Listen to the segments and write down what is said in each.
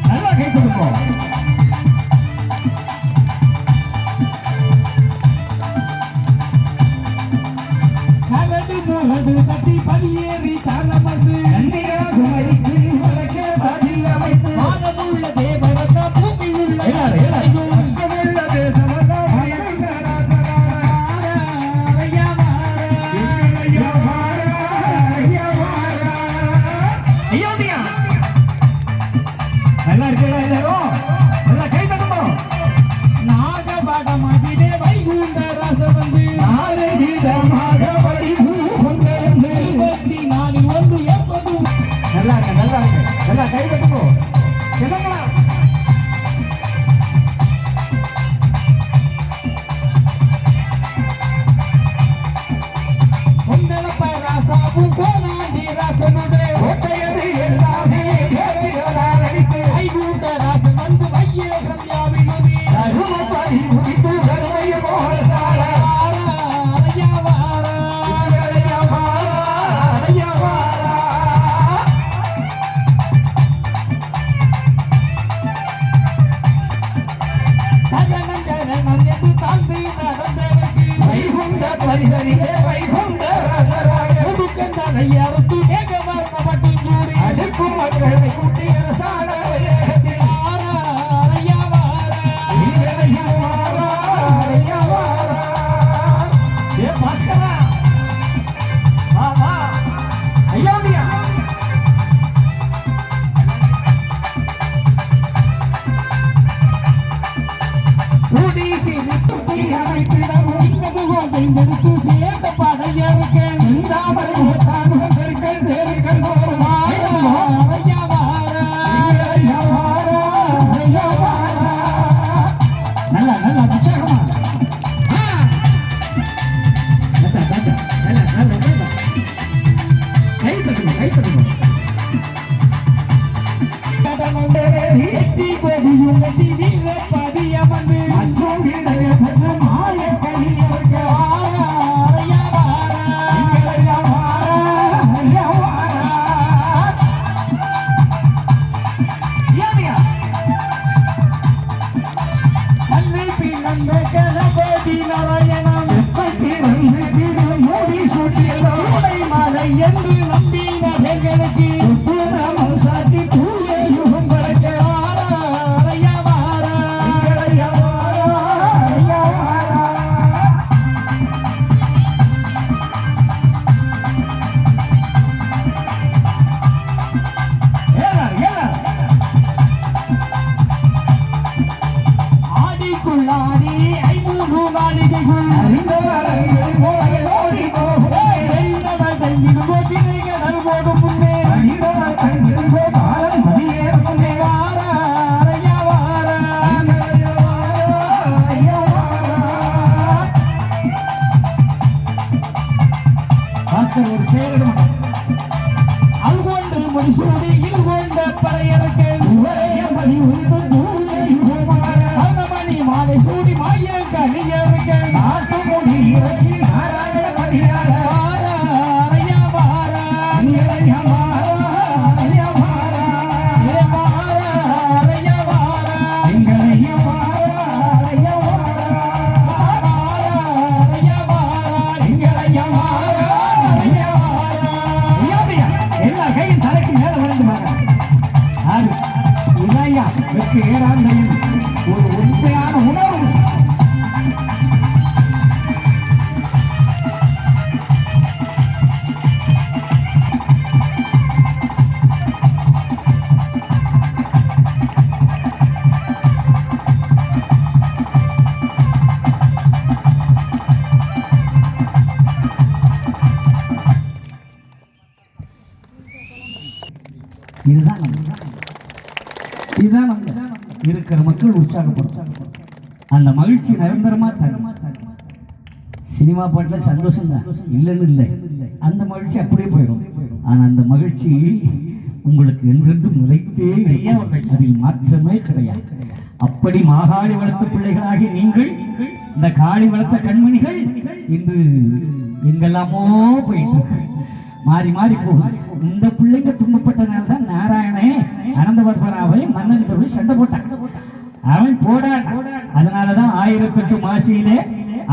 நல்லா கை கொடுப்போம். கட்டி பதியேறி தாளமந்து கண்ணியாகுமரிக்கு வழக்க பதில் அமைத்து மானமுள்ள தேவரதா பூமி உள்ள மக்களுள்ள தேசமதா நல்லா இருக்கா எல்லாரும் நல்லா கை தட்டணும். நாகபாடமாதிலே வைகுண்ட ராச வந்து நாரகீதமாக நல்லா கை தட்டுவோம். ராசாவும் கோனாண்டி ராசனுடைய ஒட்டையது எல்லாமே ஐகூட்ட ராசன் வந்து வைய பிரம்யாவினுதி அருமபடி முடித்து கருமைய மோகசால பரிசரிலே வைகுண்ட ராசராஜத்து ஏகவர்ணப்பட்டு கூடி அடுக்கும் மக்களை கூட்டி அரசாண வேகத்தில் எடுத்து சேர்ந்த படையருக்கு சிந்தாமல் நல்ல நல்ல உற்சாகமா கை தட்டணும் கை தட்டணும். பதியமந்து மாய கலியவர்கள் என்று நம்பினர்களுக்கு சாட்டி தூய யுகம் பறக்க ஆடிக்குள்ளாடி 500 நாளிகைக்குள் ஒரு செயலிடும் அல்கொண்டு முடிசூடி இல்கொண்ட பறையருக்கு மணி மணி மாலை சூடி மாய கணியருக்கு நாட்டு மொழி இறக்கி நாராயண மணியார ஏறாண்மையின் ஒரு உண்மையான உணர்வு. இதுதான் இருக்கிற மக்கள் உற்சாகப்படும். அந்த மகிழ்ச்சி நிரந்தரமா தரும். சினிமா பாட்டுல சந்தோஷம் தான் இல்லைன்னு இல்லை, அந்த மகிழ்ச்சி அப்படியே போயிடும். ஆனா அந்த மகிழ்ச்சி உங்களுக்கு என்றென்றும் நிலைத்தே அதில் மாற்றமே கிடையாது. அப்படி மாகாளி வளர்த்த பிள்ளைகளாகி நீங்கள், இந்த காளி வளர்த்த கண்மணிகள் இன்று எங்கெல்லாமோ போயிட்டு மாறி மாறி போகும். இந்த பிள்ளைங்க துன்பப்பட்டனால தான் நாராயணே அனந்த பத்மநாபை மன்னன் போய் சண்டை போட்டான். அவன் போடான். அதனாலதான் 1008 மாசியிலே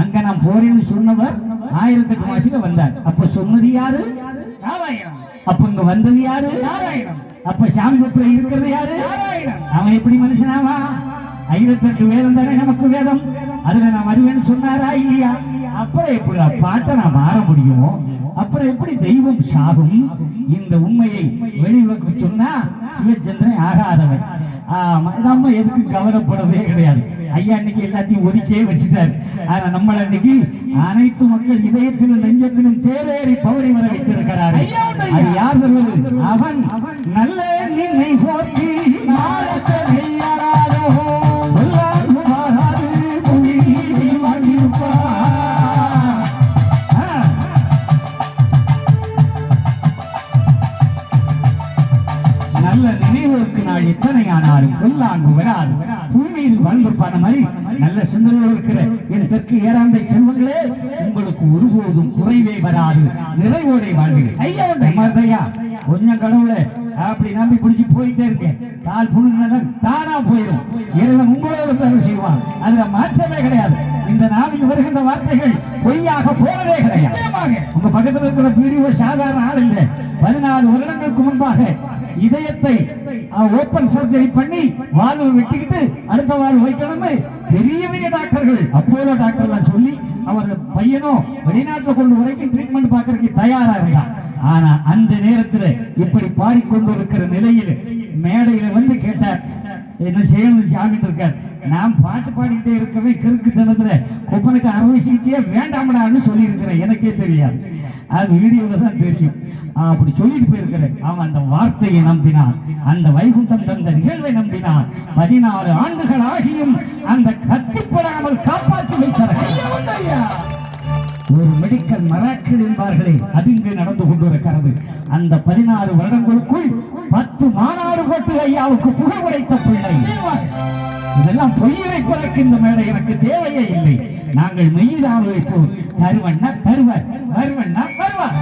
அங்க நான் போறேன்னு சொன்னவர் 1008 மாசியில வந்தார். அப்ப சொன்னது யாரு? நாராயணன். அப்ப இங்க வந்தது யாரு? நாராயணன். அப்ப சாமி பத்திர இருக்கிறது யாரு? நாராயணன். அவன் எப்படி மனுஷனாவா? 1008 வேதம் தானே நமக்கு வேதம். அதுல நான் வருவேன்னு சொன்னாரா இல்லையா? அப்புறம் எப்படி பாட்டை நான் மாற முடியுமோ? அப்புறம் எப்படி தெய்வம் சாகும்? இந்த உண்மையை வெளிவக்கு சொன்னா சிவச்சந்திரன் ஆகாதவன். நம்ம எதுக்கு கவலைப்படுறதே கிடையாது. ஐயா அன்னைக்கு எல்லாத்தையும் ஒதுக்கியே வச்சுட்டாரு. ஆனா நம்மள அன்னைக்கு அனைத்து மக்கள் இதயத்திலும் நெஞ்சத்திலும் தேவேறி பவனி வர வைத்திருக்கிறாரு. அது யார் சொல்வது? அவன் நல்ல நின்னை போற்றி நல்ல நினைவுக்கு நாள் எத்தனை ஆனாலும் கொல்லாங்கு வராது. பூமியில் வாழ்ந்திருப்பான மாதிரி நல்ல சிந்தனையோடு இருக்கிற என் தெற்கு ஏறாந்தை செல்வங்களே, உங்களுக்கு ஒருபோதும் குறைவே வராது, நிறைவோடை வாழ்வீர்கள். ஐயா கொஞ்சம் கடவுளை அப்படி நம்பி பிடிச்சி போயிட்டே இருக்கேன். கால் புண்ணுங்க தானா போயிடும். இறைவன் உங்களோட தருவு செய்வான். அதுல மாற்றமே கிடையாது. இந்த நாளில் வருகின்ற வார்த்தைகள் பொய்யாக போனதே கிடையாது. உங்க பக்கத்தில் இருக்கிற வீடியோ சாதாரண ஆள் இல்லை. 14 வருடங்களுக்கு முன்பாக இதயத்தை ஓபன் சர்ஜரி பண்ணி வாழ்வு வெட்டிக்கிட்டு அடுத்த வாழ்வு வைக்கணும்னு பெரிய பெரிய டாக்டர்கள், அப்போலோ டாக்டர்லாம் சொல்லி அவர் பையனோ வெளிநாட்டில் கொண்டு வரைக்கும் ட்ரீட்மெண்ட் பார்க்கறதுக்கு தயாரா இருந்தார். ஆனா அந்த நேரத்தில் இப்படி பாடிக்கொண்டு இருக்கிற நிலையில் மேடையில வந்து கேட்டார், என்ன செய்யணும் சாமி இருக்கார். நான் பாட்டு பாடிக்கிட்டே இருக்கவே கிறுக்கு தினத்துல கொப்பனுக்கு அறுவை சிகிச்சையே வேண்டாம்டான்னு சொல்லி இருக்கிறேன். எனக்கே தெரியாது, அது வீடியோல தான் தெரியும். அப்படி சொல்லிட்டு போயிருக்கிறேன். அவன் அந்த வார்த்தையை நம்பினான், அந்த வைகுண்டம் தந்த நிகழ்வை நம்பினான். 14 ஆண்டுகள் ஆகியும் அந்த கத்திப்படாமல் காப்பாற்றி வைத்தார். ஒரு மெடிக்கல் மராக்கிள் என்பார்களே, அது இங்கு நடந்து கொண்டிருக்கிறது. அந்த 16 வருடங்களுக்குள் 10 மாநாடு போட்டு ஐயாவுக்கு புகழ் உடைத்த பிள்ளை. இதெல்லாம் பொய்யை வைப்பதற்கு இந்த மேடை எனக்கு தேவையே இல்லை. நாங்கள் மெய்யினால் வைப்போம். தருவண்ணா தருவர், வருவண்ணா வருவார்.